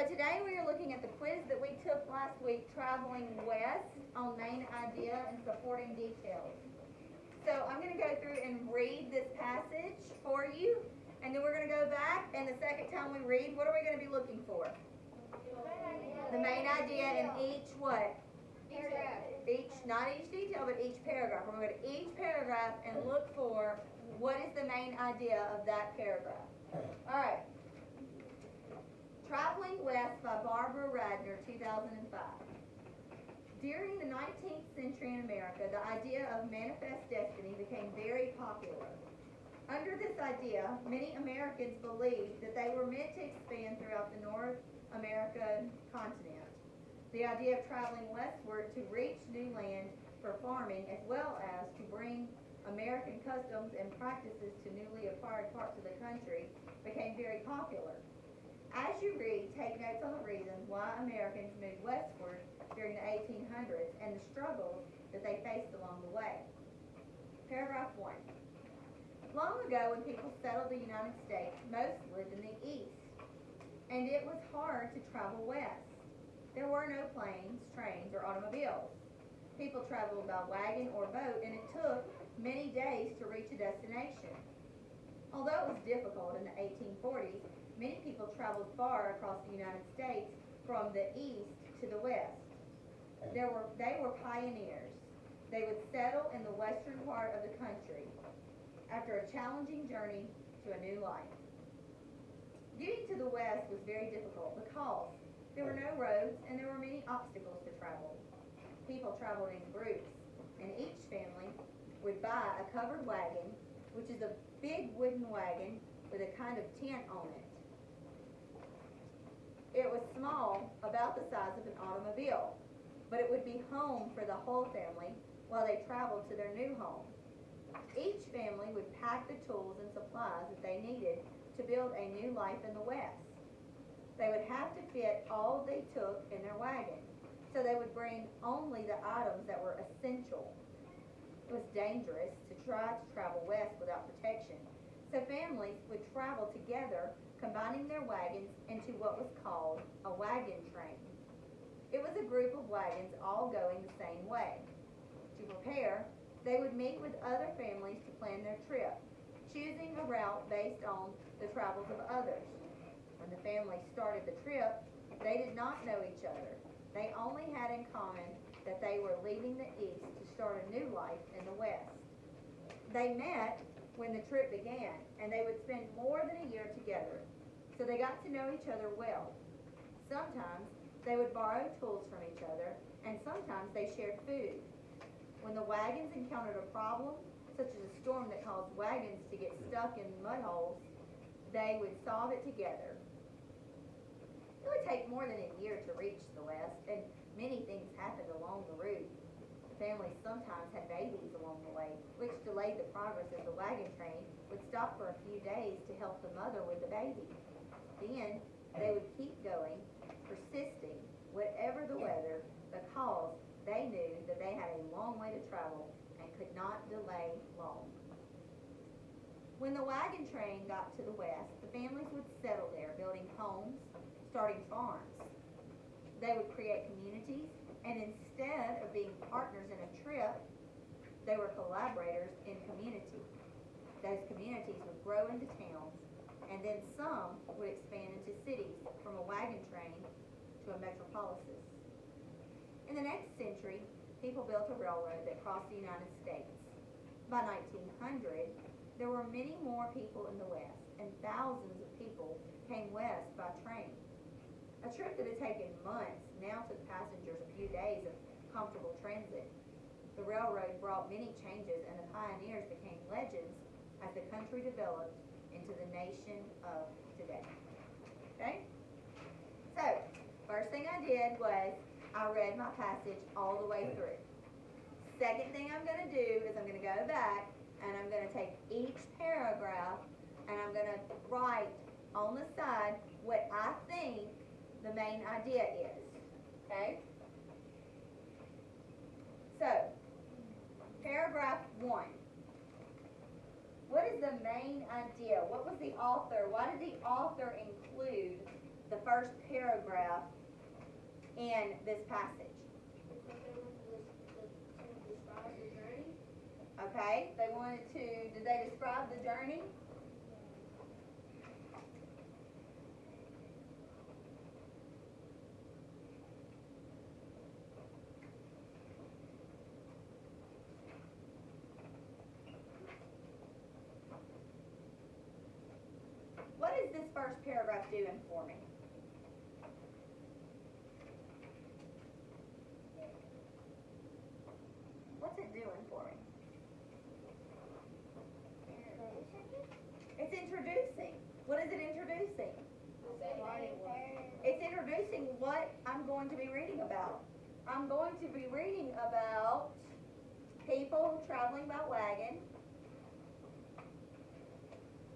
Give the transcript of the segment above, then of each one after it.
So today we are looking at the quiz that we took last week, Traveling West, on main idea and supporting details. So I'm going to go through and read this passage for you, and then we're going to go back, and the second time we read, what are we going to be looking for? The main idea in each what? Not each detail, but each paragraph. We're going to go to each paragraph and look for what is the main idea of that paragraph. All right. Traveling West by Barbara Radner, 2005. During the 19th century in America, the idea of manifest destiny became very popular. Under this idea, many Americans believed that they were meant to expand throughout the North American continent. The idea of traveling westward to reach new land for farming, as well as to bring American customs and practices to newly acquired parts of the country, became very popular. As you read, take notes on the reasons why Americans moved westward during the 1800s and the struggles that they faced along the way. Paragraph 1. Long ago, when people settled the United States, most lived in the east, and it was hard to travel west. There were no planes, trains, or automobiles. People traveled by wagon or boat, and it took many days to reach a destination. Although it was difficult in the 1840s, many people traveled far across the United States from the east to the west. They were pioneers. They would settle in the western part of the country after a challenging journey to a new life. Getting to the west was very difficult because there were no roads and there were many obstacles to travel. People traveled in groups, and each family would buy a covered wagon, which is a big wooden wagon with a kind of tent on it. It was small, about the size of an automobile, but it would be home for the whole family while they traveled to their new home. Each family would pack the tools and supplies that they needed to build a new life in the West. They would have to fit all they took in their wagon, so they would bring only the items that were essential. It was dangerous to try to travel west without protection, so families would travel together, combining their wagons into what was called a wagon train. It was a group of wagons all going the same way. To prepare, they would meet with other families to plan their trip, choosing a route based on the travels of others. When the families started the trip, they did not know each other. They only had in common that they were leaving the east to start a new life in the west. They met when the trip began, and they would spend more than a year together, so they got to know each other well. Sometimes they would borrow tools from each other, and sometimes they shared food. When the wagons encountered a problem, such as a storm that caused wagons to get stuck in mud holes, they would solve it together. It would take more than a year to reach the West, and many things happened along the route. The families sometimes had babies along the way, which delayed the progress as the wagon train would stop for a few days to help the mother with the baby. Then they would keep going, persisting, whatever the weather, because they knew that they had a long way to travel and could not delay long. When the wagon train got to the west, the families would settle there, building homes, starting farms. They would create communities, and instead of being partners in a trip, they were collaborators in community. Those communities would grow into towns, and then some would expand into cities from a wagon train to a metropolis. In the next century, people built a railroad that crossed the United States. By 1900, there were many more people in the West, and thousands of people came west by train. A trip that had taken months now took passengers a few days of comfortable transit. The railroad brought many changes, and the pioneers became legends as the country developed into the nation of today. Okay? So, first thing I did was I read my passage all the way through. Second thing I'm going to do is I'm going to go back and I'm going to take each paragraph and I'm going to write on the side what I think the main idea is. Okay? So, paragraph 1. What is the main idea? What was the author? Why did the author include the first paragraph in this passage? Describe the journey. Okay, they wanted to, did they describe the journey? What is this first paragraph doing for me? What's it doing for me? It's introducing. What is it introducing? It's introducing what I'm going to be reading about. I'm going to be reading about people traveling by wagon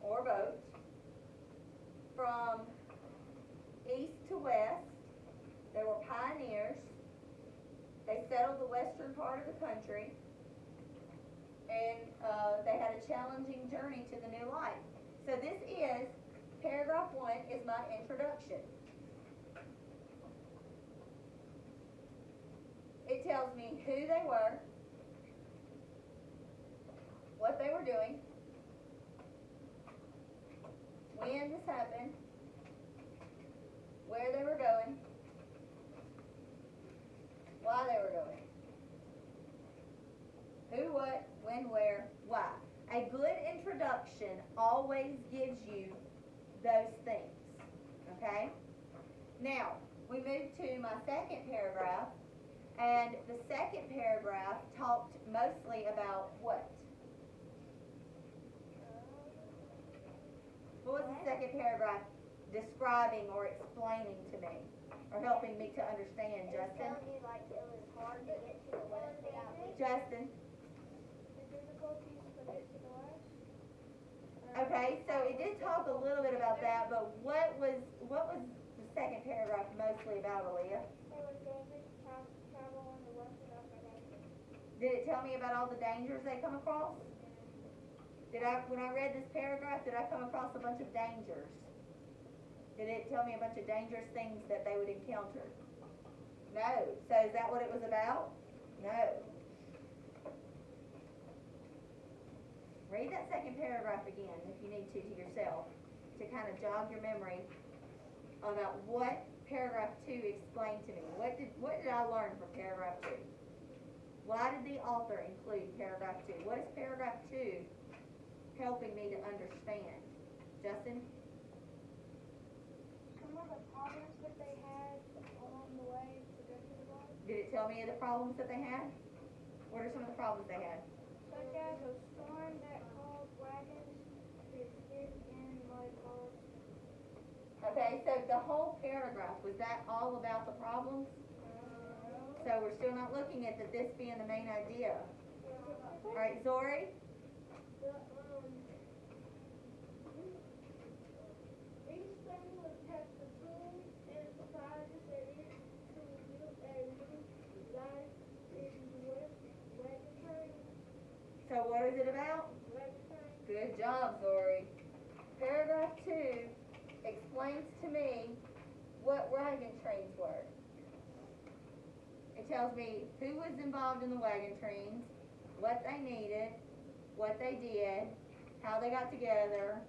or boat from east to west. They were pioneers. They settled the western part of the country, and they had a challenging journey to the new life. So this is, paragraph 1 is my introduction. It tells me who they were, what they were doing, when this happened, where they were going, why they were going. Who, what, when, where, why. A good introduction always gives you those things, okay? Now, we move to my second paragraph, and the second paragraph talked mostly about what? What was the second paragraph describing or explaining to me, or helping me to understand, Justin? Telling you like it was hard to get to the west without leaving. Justin? The difficulties to get to the west. Okay, so it did talk a little bit about that, but what was the second paragraph mostly about, Aaliyah? It was dangerous travel on the west without protection. Did it tell me about all the dangers they come across? When I read this paragraph, did I come across a bunch of dangers? Did it tell me a bunch of dangerous things that they would encounter? No. So is that what it was about? No. Read that second paragraph again if you need to yourself to kind of jog your memory about what paragraph 2 explained to me. What did I learn from paragraph 2? Why did the author include paragraph 2? What is paragraph 2 helping me to understand? Justin? Some of the problems that they had along the way to go to the west, Did it tell me the problems that they had? What are some of the problems they had? such as a storm that caused wagons to skid in mud holes. Okay, so the whole paragraph, was that all about the problems? So we're still not looking at this being the main idea. Alright, Zori? These things would test the tools and surprises that is to reveal a new life in the wagon train. So what is it about? Wagon train. Good job, Zori. Paragraph 2 explains to me what wagon trains were. It tells me who was involved in the wagon trains, what they needed, what they did, how they got together,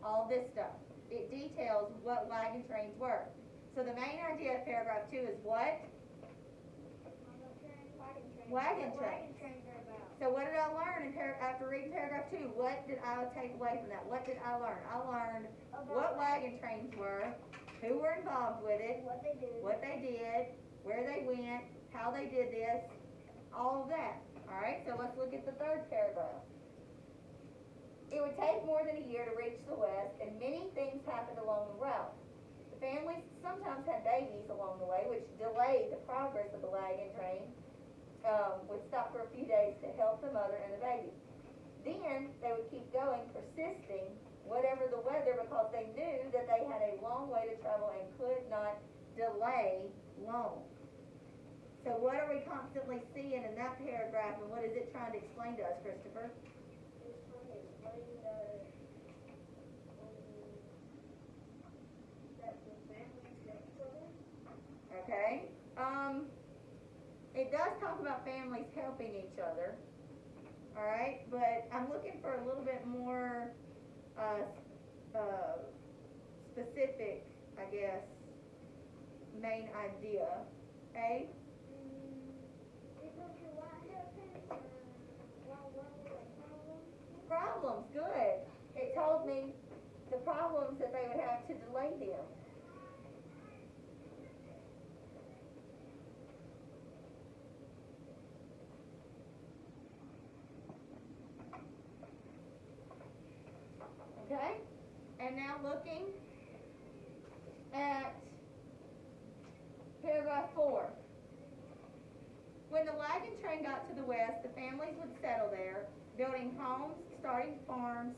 all this stuff. It details what wagon trains were. So the main idea of paragraph 2 is what? Wagon What trains. wagon trains are about. So what did I learn after reading paragraph 2? What did I take away from that? What did I learn? I learned what wagon trains were, who were involved with it, What they do. what they did, where they went, how they did this, all of that. Alright, so let's look at the third paragraph. It would take more than a year to reach the west, and many things happened along the route. The families sometimes had babies along the way, which delayed the progress of the wagon train. Would stop for a few days to help the mother and the baby. Then they would keep going, persisting, whatever the weather, because they knew that they had a long way to travel and could not delay long. So what are we constantly seeing in that paragraph, and what is it trying to explain to us, Christopher? It's trying to explain that the families that about families helping each other. Alright, but I'm looking for a little bit more, specific, I guess, main idea. A, Because what happened, what was the problem? problems, good. It told me the problems that they would have to delay them. Okay? And now looking at paragraph 4. When the wagon train got to the west, the families would settle there, building homes, starting farms,